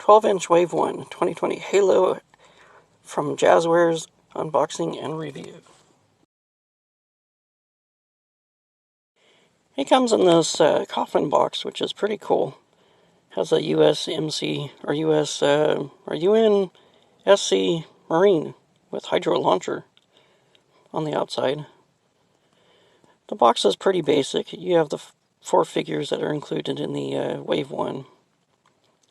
12-inch Wave 1 2020 Halo from Jazwares unboxing and review. It comes in this coffin box, which is pretty cool. Has a USMC or US or UNSC Marine with hydro launcher on the outside. The box is pretty basic. You have the 4 figures that are included in the Wave 1. You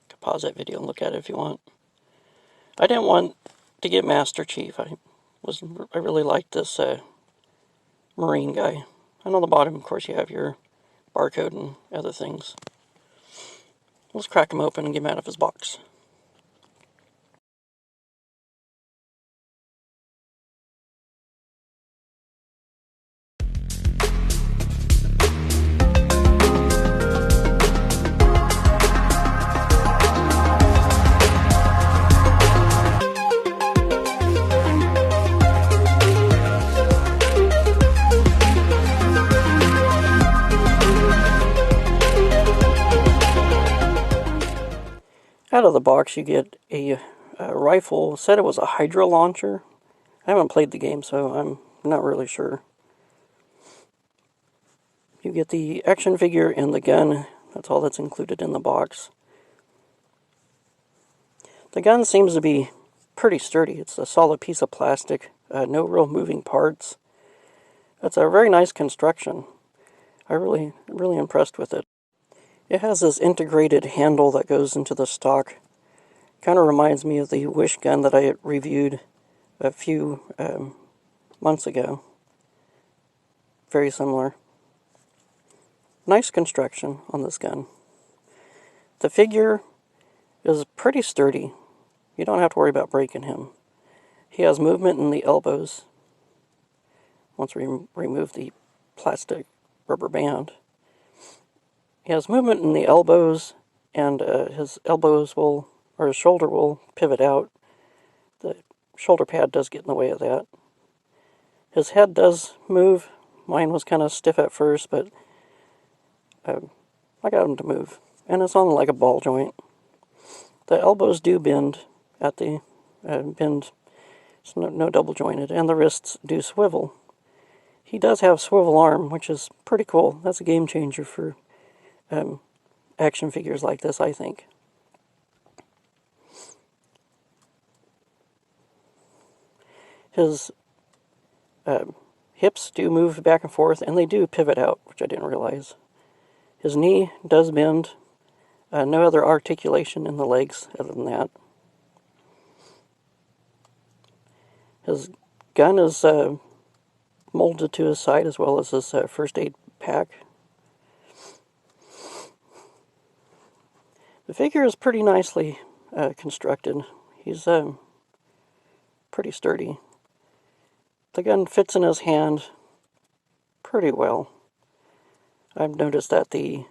can pause that video and look at it if you want. I didn't want to get Master Chief. I really liked this Marine guy. And on the bottom, of course, you have your barcode and other things. Let's crack him open and get him out of his box. Out of the box, you get a rifle. Said it was a hydro launcher. I haven't played the game, so I'm not really sure. You get the action figure and the gun. That's all that's included in the box. The gun seems to be pretty sturdy. It's a solid piece of plastic. No real moving parts. It's a very nice construction. I'm really impressed with it. It has this integrated handle that goes into the stock. Kind of reminds me of the Wish gun that I reviewed a few months ago. Very similar. Nice construction on this gun. The figure is pretty sturdy. You don't have to worry about breaking him. He has movement in the elbows. Once we remove the plastic rubber band. He has movement in the elbows, and his shoulder will pivot out. The shoulder pad does get in the way of that. His head does move. Mine was kind of stiff at first, but I got him to move. And it's on like a ball joint. The elbows do bend at the bend. It's no double jointed, and the wrists do swivel. He does have swivel arm, which is pretty cool. That's a game changer for action figures like this, I think. His hips do move back and forth, and they do pivot out, which I didn't realize. His knee does bend. No other articulation in the legs other than that. His gun is molded to his side, as well as his first aid pack. The figure is pretty nicely constructed. He's pretty sturdy. The gun fits in his hand pretty well. I've noticed that the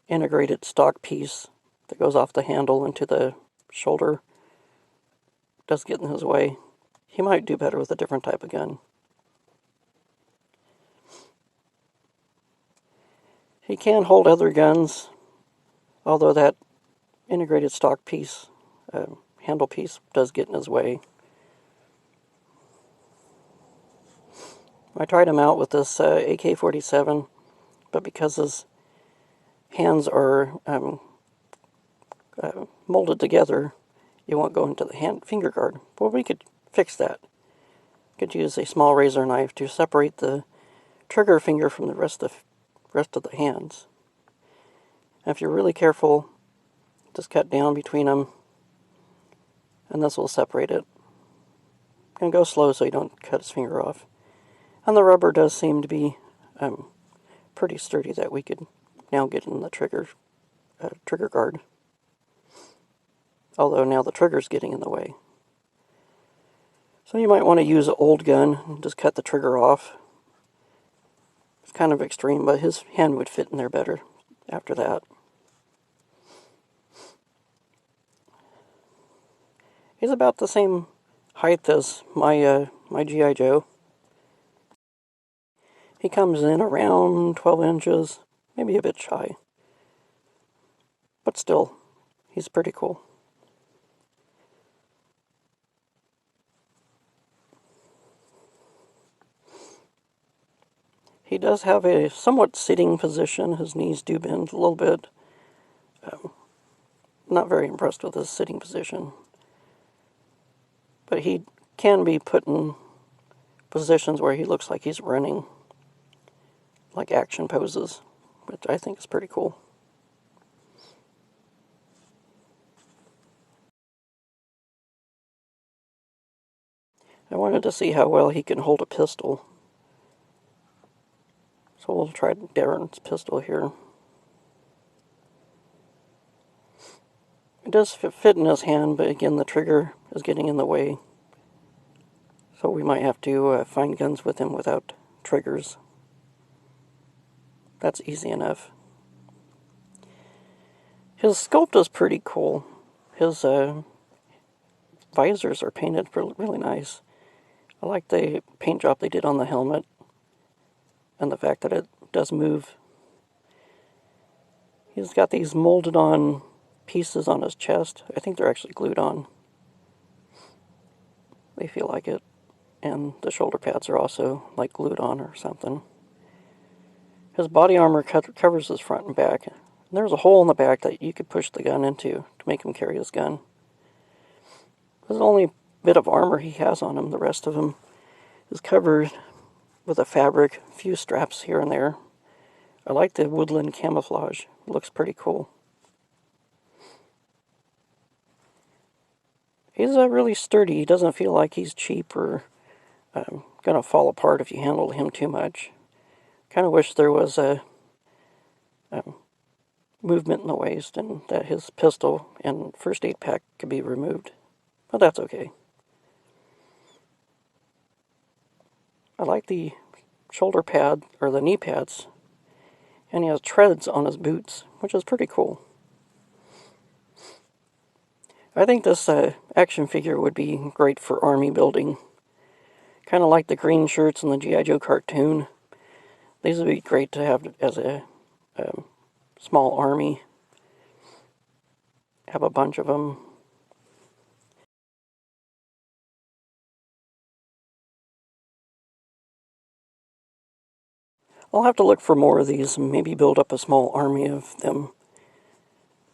integrated stock piece that goes off the handle into the shoulder does get in his way. He might do better with a different type of gun. He can hold other guns, although that integrated stock piece, handle piece, does get in his way. I tried him out with this AK-47, but because his hands are molded together, it won't go into the finger guard. Well, we could fix that. Could use a small razor knife to separate the trigger finger from the rest of the hands. If you're really careful, just cut down between them, and this will separate it. And go slow so you don't cut his finger off. And the rubber does seem to be pretty sturdy, that we could now get in the trigger guard. Although now the trigger's getting in the way. So you might want to use an old gun and just cut the trigger off. It's kind of extreme, but his hand would fit in there better after that. He's about the same height as my G.I. Joe. He comes in around 12 inches, maybe a bit shy. But still, He's pretty cool. He does have a somewhat sitting position. His knees do bend a little bit. Not very impressed with his sitting position. But he can be put in positions where he looks like he's running, like action poses, which I think is pretty cool. I wanted to see how well he can hold a pistol. So we'll try Darren's pistol here. It does fit in his hand, but again, the trigger is getting in the way. So we might have to find guns with him without triggers. That's easy enough. His sculpt is pretty cool. His visors are painted really nice. I like the paint job they did on the helmet and the fact that it does move. He's got these molded on pieces on his chest. I think they're actually glued on. They feel like it. And the shoulder pads are also like glued on or something. His body armor covers his front and back. And there's a hole in the back that you could push the gun into to make him carry his gun. There's the only bit of armor he has on him. The rest of him is covered with a fabric, a few straps here and there. I like the woodland camouflage. It looks pretty cool. He's really sturdy. He doesn't feel like he's cheap or going to fall apart if you handle him too much. Kind of wish there was a movement in the waist and that his pistol and first aid pack could be removed. But that's okay. I like the shoulder pad, or the knee pads, and he has treads on his boots, which is pretty cool. I think this action figure would be great for army building. Kind of like the green shirts in the G.I. Joe cartoon. These would be great to have as a small army. Have a bunch of them. I'll have to look for more of these and maybe build up a small army of them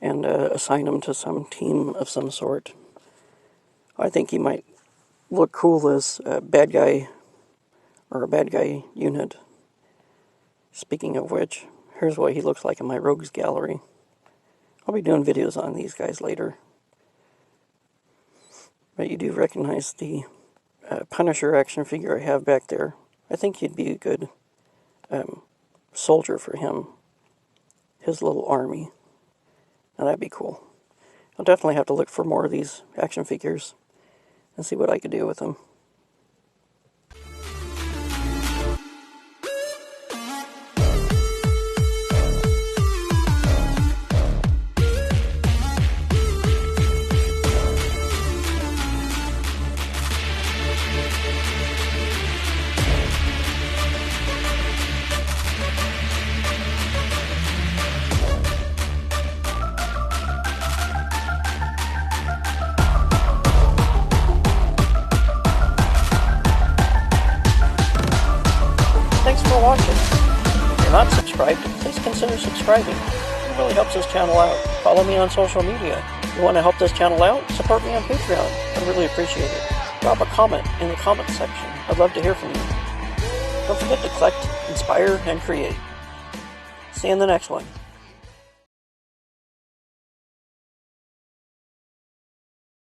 and assign them to some team of some sort. I think he might look cool as a bad guy or a bad guy unit. Speaking of which, here's what he looks like in my rogues gallery. I'll be doing videos on these guys later. But you do recognize the Punisher action figure I have back there. I think he'd be a good soldier for him. His little army. Now that'd be cool. I'll definitely have to look for more of these action figures and see what I could do with them. Thanks for watching. If you're not subscribed, please consider subscribing. It really helps this channel out. Follow me on social media. If you want to help this channel out, support me on Patreon. I'd really appreciate it. Drop a comment in the comments section. I'd love to hear from you. Don't forget to collect, inspire, and create. See you in the next one.